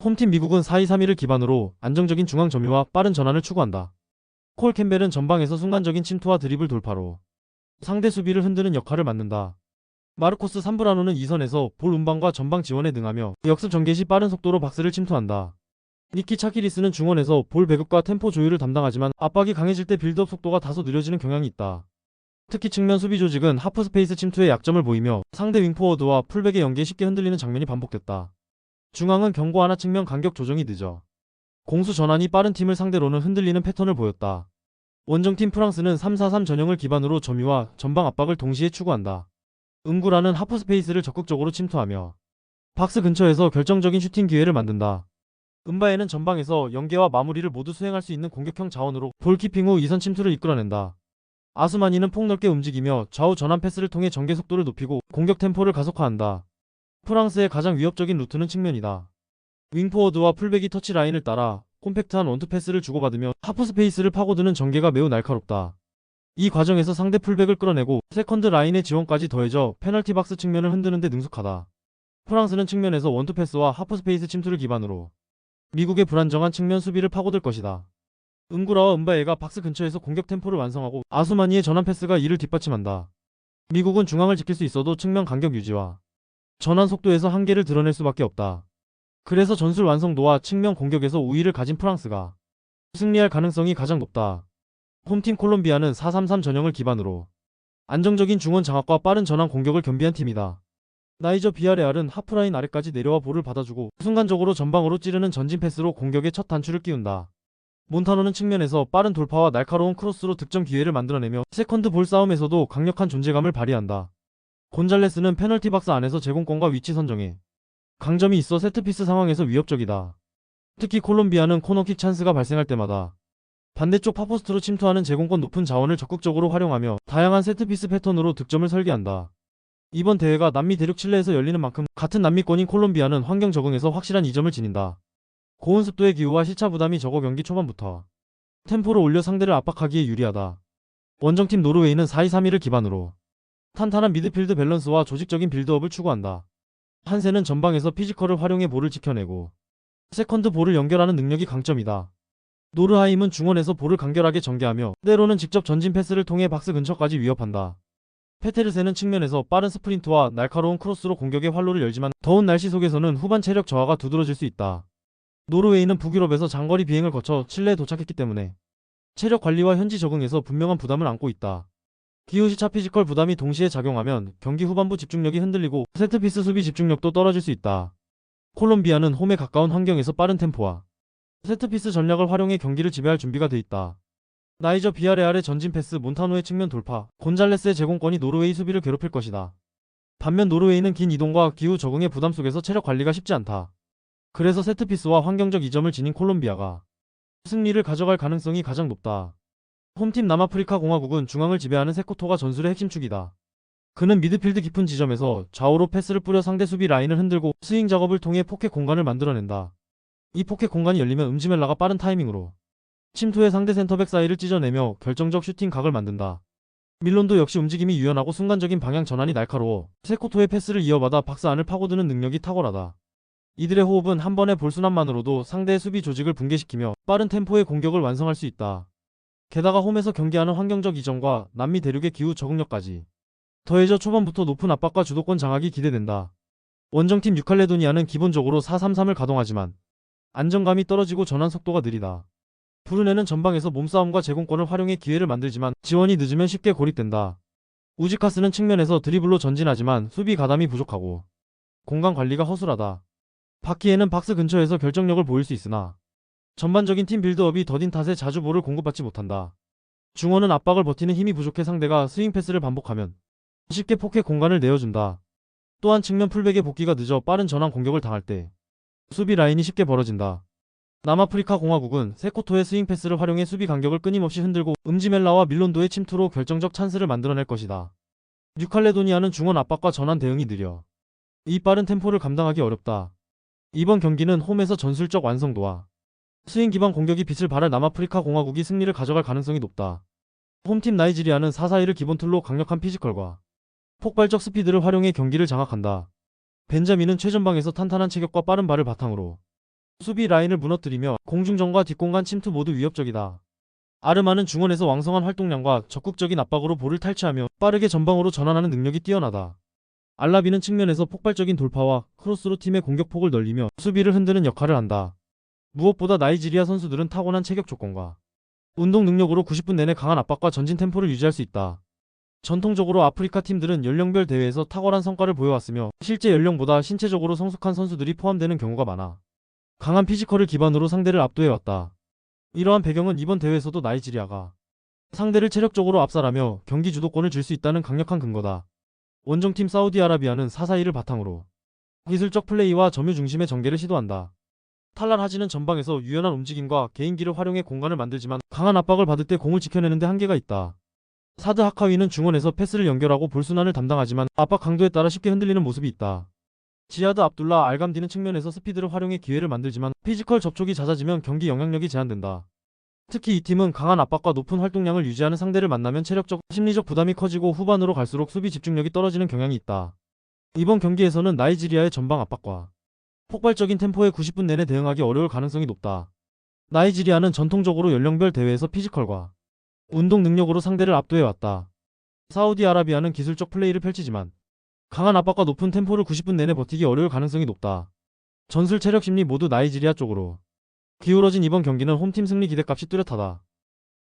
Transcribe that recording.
홈팀 미국은 4-2-3-1을 기반으로 안정적인 중앙 점유와 빠른 전환을 추구한다. 콜 캠벨은 전방에서 순간적인 침투와 드리블 돌파로 상대 수비를 흔드는 역할을 맡는다. 마르코스 삼브라노는 2선에서 볼 운반과 전방 지원에 능하며 역습 전개 시 빠른 속도로 박스를 침투한다. 니키 차키리스는 중원에서 볼 배급과 템포 조율을 담당하지만 압박이 강해질 때 빌드업 속도가 다소 느려지는 경향이 있다. 특히 측면 수비 조직은 하프 스페이스 침투에 약점을 보이며 상대 윙포워드와 풀백의 연계에 쉽게 흔들리는 장면이 반복됐다. 중앙은 경고 하나 측면 간격 조정이 늦어 공수 전환이 빠른 팀을 상대로는 흔들리는 패턴을 보였다. 원정팀 프랑스는 3-4-3 전형을 기반으로 점유와 전방 압박을 동시에 추구한다. 응구라는 하프 스페이스를 적극적으로 침투하며 박스 근처에서 결정적인 슈팅 기회를 만든다. 은바에는 전방에서 연계와 마무리를 모두 수행할 수 있는 공격형 자원으로 볼키핑 후 2선 침투를 이끌어낸다. 아수마니는 폭넓게 움직이며 좌우 전환 패스를 통해 전개 속도를 높이고 공격 템포를 가속화한다. 프랑스의 가장 위협적인 루트는 측면이다. 윙포워드와 풀백이 터치라인을 따라 콤팩트한 원투 패스를 주고받으며 하프 스페이스를 파고드는 전개가 매우 날카롭다. 이 과정에서 상대 풀백을 끌어내고 세컨드 라인의 지원까지 더해져 페널티 박스 측면을 흔드는 데 능숙하다. 프랑스는 측면에서 원투 패스와 하프 스페이스 침투를 기반으로 미국의 불안정한 측면 수비를 파고들 것이다. 응구라와 은바에가 박스 근처에서 공격 템포를 완성하고 아수마니의 전환 패스가 이를 뒷받침한다. 미국은 중앙을 지킬 수 있어도 측면 간격 유지와 전환 속도에서 한계를 드러낼 수밖에 없다. 그래서 전술 완성도와 측면 공격에서 우위를 가진 프랑스가 승리할 가능성이 가장 높다. 홈팀 콜롬비아는 4-3-3 전형을 기반으로 안정적인 중원 장악과 빠른 전환 공격을 겸비한 팀이다. 나이저 비아레알은 하프라인 아래까지 내려와 볼을 받아주고 순간적으로 전방으로 찌르는 전진 패스로 공격의 첫 단추를 끼운다. 몬타노는 측면에서 빠른 돌파와 날카로운 크로스로 득점 기회를 만들어내며 세컨드 볼 싸움에서도 강력한 존재감을 발휘한다. 곤잘레스는 페널티 박스 안에서 제공권과 위치 선정에 강점이 있어 세트피스 상황에서 위협적이다. 특히 콜롬비아는 코너킥 찬스가 발생할 때마다 반대쪽 파포스트로 침투하는 제공권 높은 자원을 적극적으로 활용하며 다양한 세트피스 패턴으로 득점을 설계한다. 이번 대회가 남미 대륙 칠레에서 열리는 만큼 같은 남미권인 콜롬비아는 환경 적응에서 확실한 이점을 지닌다. 고온 습도의 기후와 시차 부담이 적어 경기 초반부터 템포를 올려 상대를 압박하기에 유리하다. 원정팀 노르웨이는 4-2-3-1을 기반으로 탄탄한 미드필드 밸런스와 조직적인 빌드업을 추구한다. 한세는 전방에서 피지컬을 활용해 볼을 지켜내고 세컨드 볼을 연결하는 능력이 강점이다. 노르하임은 중원에서 볼을 간결하게 전개하며 때로는 직접 전진 패스를 통해 박스 근처까지 위협한다. 페테르센은 측면에서 빠른 스프린트와 날카로운 크로스로 공격의 활로를 열지만 더운 날씨 속에서는 후반 체력 저하가 두드러질 수 있다. 노르웨이는 북유럽에서 장거리 비행을 거쳐 칠레에 도착했기 때문에 체력 관리와 현지 적응에서 분명한 부담을 안고 있다. 기후시차 피지컬 부담이 동시에 작용하면 경기 후반부 집중력이 흔들리고 세트피스 수비 집중력도 떨어질 수 있다. 콜롬비아는 홈에 가까운 환경에서 빠른 템포와 세트피스 전략을 활용해 경기를 지배할 준비가 돼 있다. 나이저 비아레알의 전진 패스, 몬타노의 측면 돌파, 곤잘레스의 제공권이 노르웨이 수비를 괴롭힐 것이다. 반면 노르웨이는 긴 이동과 기후 적응의 부담 속에서 체력 관리가 쉽지 않다. 그래서 세트피스와 환경적 이점을 지닌 콜롬비아가 승리를 가져갈 가능성이 가장 높다. 홈팀 남아프리카 공화국은 중앙을 지배하는 세코토가 전술의 핵심축이다. 그는 미드필드 깊은 지점에서 좌우로 패스를 뿌려 상대 수비 라인을 흔들고 스윙 작업을 통해 포켓 공간을 만들어낸다. 이 포켓 공간이 열리면 음지멜라가 빠른 타이밍으로 침투해 상대 센터백 사이를 찢어내며 결정적 슈팅 각을 만든다. 밀론도 역시 움직임이 유연하고 순간적인 방향 전환이 날카로워 세코토의 패스를 이어받아 박스 안을 파고드는 능력이 탁월하다. 이들의 호흡은 한 번의 볼순환만으로도 상대의 수비 조직을 붕괴시키며 빠른 템포의 공격을 완성할 수 있다. 게다가 홈에서 경기하는 환경적 이점과 남미 대륙의 기후 적응력까지 더해져 초반부터 높은 압박과 주도권 장악이 기대된다. 원정팀 뉴칼레도니아는 기본적으로 4-3-3을 가동하지만 안정감이 떨어지고 전환 속도가 느리다. 브루네는 전방에서 몸싸움과 제공권을 활용해 기회를 만들지만 지원이 늦으면 쉽게 고립된다. 우지카스는 측면에서 드리블로 전진하지만 수비 가담이 부족하고 공간 관리가 허술하다. 바키에는 박스 근처에서 결정력을 보일 수 있으나 전반적인 팀 빌드업이 더딘 탓에 자주 볼을 공급받지 못한다. 중원은 압박을 버티는 힘이 부족해 상대가 스윙 패스를 반복하면 쉽게 포켓 공간을 내어준다. 또한 측면 풀백의 복귀가 늦어 빠른 전환 공격을 당할 때 수비 라인이 쉽게 벌어진다. 남아프리카 공화국은 세코토의 스윙 패스를 활용해 수비 간격을 끊임없이 흔들고 음지멜라와 밀론도의 침투로 결정적 찬스를 만들어낼 것이다. 뉴칼레도니아는 중원 압박과 전환 대응이 느려 이 빠른 템포를 감당하기 어렵다. 이번 경기는 홈에서 전술적 완성도와 스윙 기반 공격이 빛을 발할 남아프리카 공화국이 승리를 가져갈 가능성이 높다. 홈팀 나이지리아는 4-4-2를 기본 틀로 강력한 피지컬과 폭발적 스피드를 활용해 경기를 장악한다. 벤자민은 최전방에서 탄탄한 체격과 빠른 발을 바탕으로 수비 라인을 무너뜨리며 공중전과 뒷공간 침투 모두 위협적이다. 아르마는 중원에서 왕성한 활동량과 적극적인 압박으로 볼을 탈취하며 빠르게 전방으로 전환하는 능력이 뛰어나다. 알라비는 측면에서 폭발적인 돌파와 크로스로 팀의 공격폭을 넓히며 수비를 흔드는 역할을 한다. 무엇보다 나이지리아 선수들은 타고난 체격 조건과 운동 능력으로 90분 내내 강한 압박과 전진 템포를 유지할 수 있다. 전통적으로 아프리카 팀들은 연령별 대회에서 탁월한 성과를 보여왔으며 실제 연령보다 신체적으로 성숙한 선수들이 포함되는 경우가 많아 강한 피지컬을 기반으로 상대를 압도해왔다. 이러한 배경은 이번 대회에서도 나이지리아가 상대를 체력적으로 압살하며 경기 주도권을 줄 수 있다는 강력한 근거다. 원정팀 사우디아라비아는 4-4-2를 바탕으로 기술적 플레이와 점유 중심의 전개를 시도한다. 탈랄하지는 전방에서 유연한 움직임과 개인기를 활용해 공간을 만들지만 강한 압박을 받을 때 공을 지켜내는 데 한계가 있다. 사드 하카위는 중원에서 패스를 연결하고 볼순환을 담당하지만 압박 강도에 따라 쉽게 흔들리는 모습이 있다. 지하드 압둘라 알감디는 측면에서 스피드를 활용해 기회를 만들지만 피지컬 접촉이 잦아지면 경기 영향력이 제한된다. 특히 이 팀은 강한 압박과 높은 활동량을 유지하는 상대를 만나면 체력적, 심리적 부담이 커지고 후반으로 갈수록 수비 집중력이 떨어지는 경향이 있다. 이번 경기에서는 나이지리아의 전방 압박과 폭발적인 템포에 90분 내내 대응하기 어려울 가능성이 높다. 나이지리아는 전통적으로 연령별 대회에서 피지컬과 운동 능력으로 상대를 압도해왔다. 사우디아라비아는 기술적 플레이를 펼치지만 강한 압박과 높은 템포를 90분 내내 버티기 어려울 가능성이 높다. 전술 체력 심리 모두 나이지리아 쪽으로 기울어진 이번 경기는 홈팀 승리 기대값이 뚜렷하다.